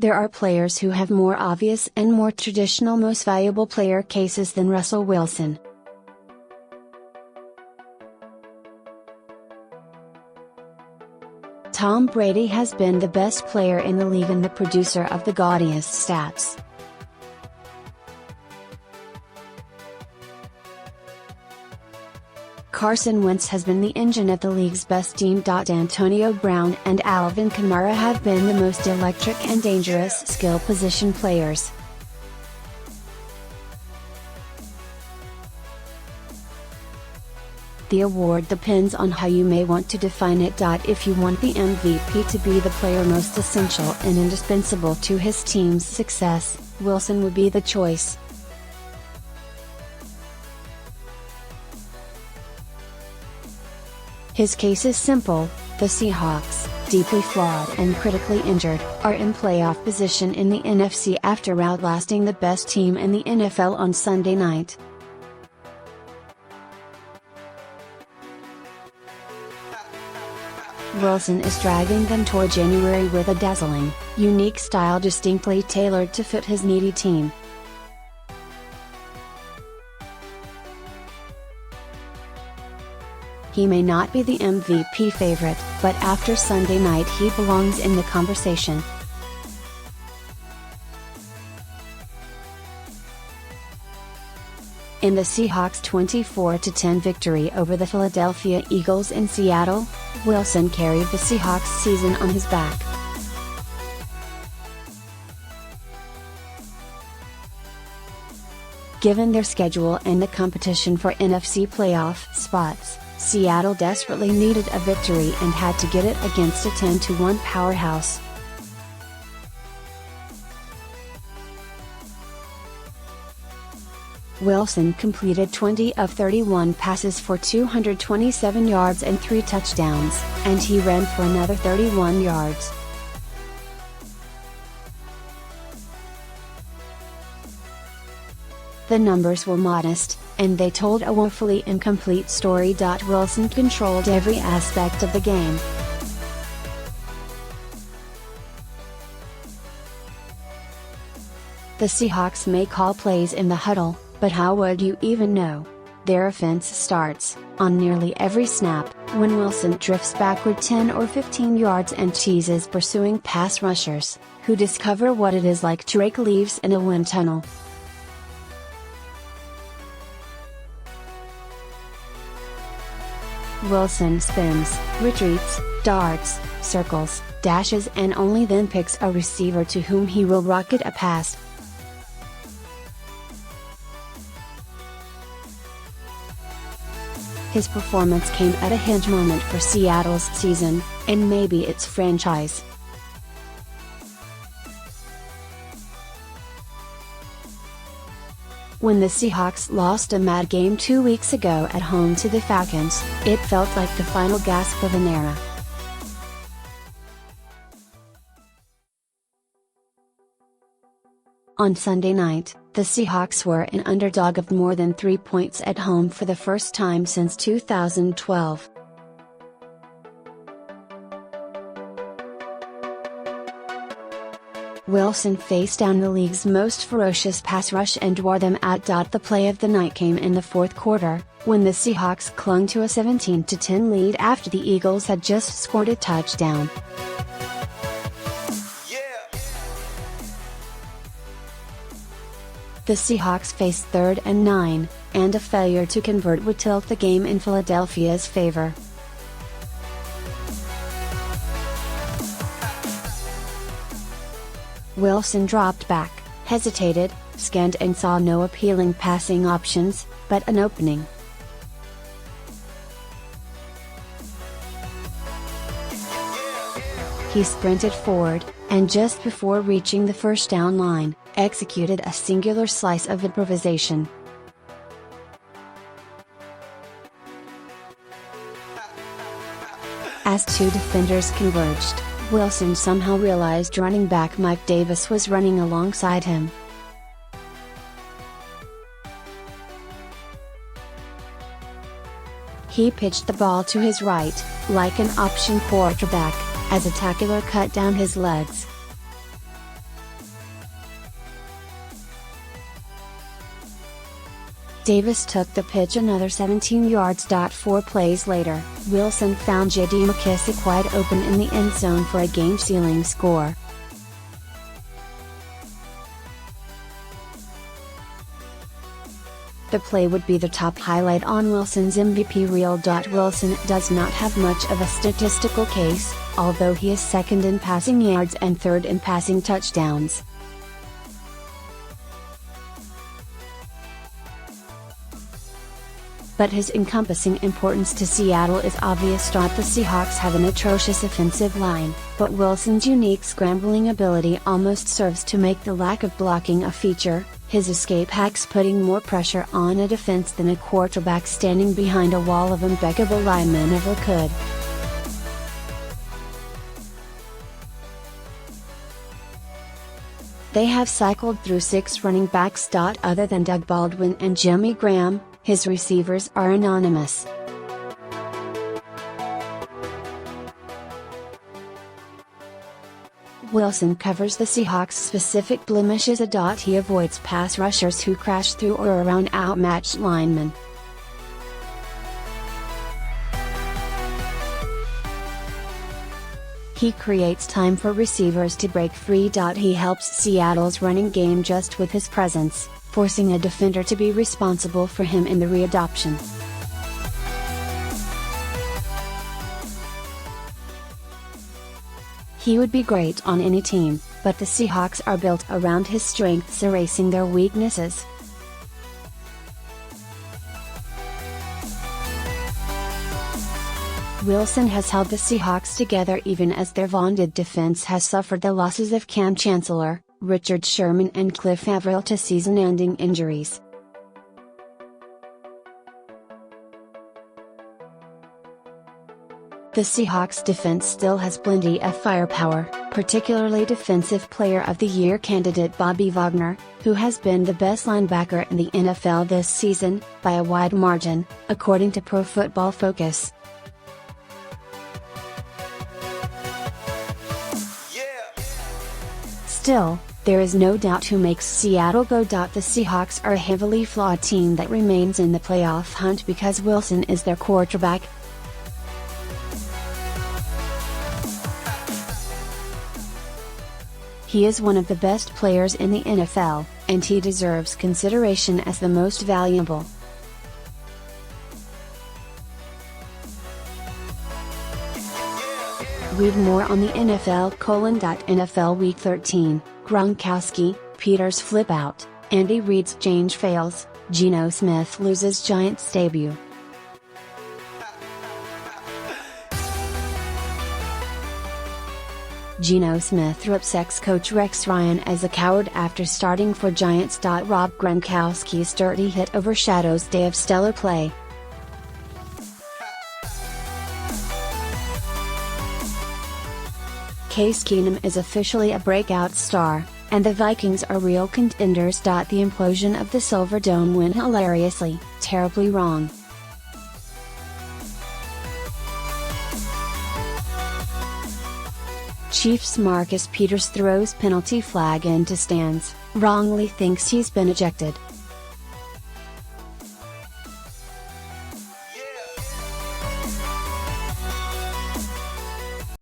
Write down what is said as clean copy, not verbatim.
There are players who have more obvious and more traditional most valuable player cases than Russell Wilson. Tom Brady has been the best player in the league and the producer of the gaudiest stats. Carson Wentz has been the engine of the league's best team. Antonio Brown and Alvin Kamara have been the most electric and dangerous skill position players. The award depends on how you may want to define it. If you want the MVP to be the player most essential and indispensable to his team's success, Wilson would be the choice. His case is simple: the Seahawks, deeply flawed and critically injured, are in playoff position in the NFC after outlasting the best team in the NFL on Sunday night. Wilson is dragging them toward January with a dazzling, unique style distinctly tailored to fit his needy team. He may not be the MVP favorite, but after Sunday night he belongs in the conversation. In the Seahawks' 24-10 victory over the Philadelphia Eagles in Seattle, Wilson carried the Seahawks season on his back. Given their schedule and the competition for NFC playoff spots, Seattle desperately needed a victory and had to get it against a 10-1 powerhouse. Wilson completed 20 of 31 passes for 227 yards and 3 touchdowns, and he ran for another 31 yards. The numbers were modest, and they told a woefully incomplete story. Wilson controlled every aspect of the game. The Seahawks may call plays in the huddle, but how would you even know? Their offense starts, on nearly every snap, when Wilson drifts backward 10 or 15 yards and teases pursuing pass rushers, who discover what it is like to rake leaves in a wind tunnel. Wilson spins, retreats, darts, circles, dashes, and only then picks a receiver to whom he will rocket a pass. His performance came at a hinge moment for Seattle's season, and maybe its franchise. When the Seahawks lost a mad game 2 weeks ago at home to the Falcons, it felt like the final gasp of an era. On Sunday night, the Seahawks were an underdog of more than 3 points at home for the first time since 2012. Wilson faced down the league's most ferocious pass rush and wore them out. The play of the night came in the fourth quarter, when the Seahawks clung to a 17-10 lead after the Eagles had just scored a touchdown. The Seahawks faced 3rd and 9, and a failure to convert would tilt the game in Philadelphia's favor. Wilson dropped back, hesitated, scanned and saw no appealing passing options, but an opening. He sprinted forward, and just before reaching the first down line, executed a singular slice of improvisation. As two defenders converged, Wilson somehow realized running back Mike Davis was running alongside him. He pitched the ball to his right, like an option quarterback, as a tackler cut down his legs. Davis took the pitch another 17 yards. 4 plays later, Wilson found J.D. McKissick wide open in the end zone for a game-sealing score. The play would be the top highlight on Wilson's MVP reel. Wilson does not have much of a statistical case, although he is second in passing yards and third in passing touchdowns. But his encompassing importance to Seattle is obvious. The Seahawks have an atrocious offensive line, but Wilson's unique scrambling ability almost serves to make the lack of blocking a feature, his escape hacks putting more pressure on a defense than a quarterback standing behind a wall of impeccable linemen ever could. They have cycled through 6 running backs. Other than Doug Baldwin and Jimmy Graham, his receivers are anonymous. Wilson covers the Seahawks' specific blemishes. He avoids pass rushers who crash through or around outmatched linemen. He creates time for receivers to break free. He helps Seattle's running game just with his presence, forcing a defender to be responsible for him in the readoption. He would be great on any team, but the Seahawks are built around his strengths, erasing their weaknesses. Wilson has held the Seahawks together even as their vaunted defense has suffered the losses of Cam Chancellor, Richard Sherman and Cliff Avril to season-ending injuries. The Seahawks defense still has plenty of firepower, particularly Defensive Player of the Year candidate Bobby Wagner, who has been the best linebacker in the NFL this season, by a wide margin, according to Pro Football Focus. Still, there is no doubt who makes Seattle go. The Seahawks are a heavily flawed team that remains in the playoff hunt because Wilson is their quarterback. He is one of the best players in the NFL, and he deserves consideration as the most valuable. Read more on the NFL: Week 13, Gronkowski, Peters flip out, Andy Reid's change fails, Geno Smith loses Giants debut. Geno Smith rips ex-coach Rex Ryan as a coward after starting for Giants. Rob Gronkowski's dirty hit overshadows day of stellar play. Case Keenum is officially a breakout star, and the Vikings are real contenders. The implosion of the Silverdome went hilariously, terribly wrong. Chiefs Marcus Peters throws penalty flag into stands, wrongly thinks he's been ejected.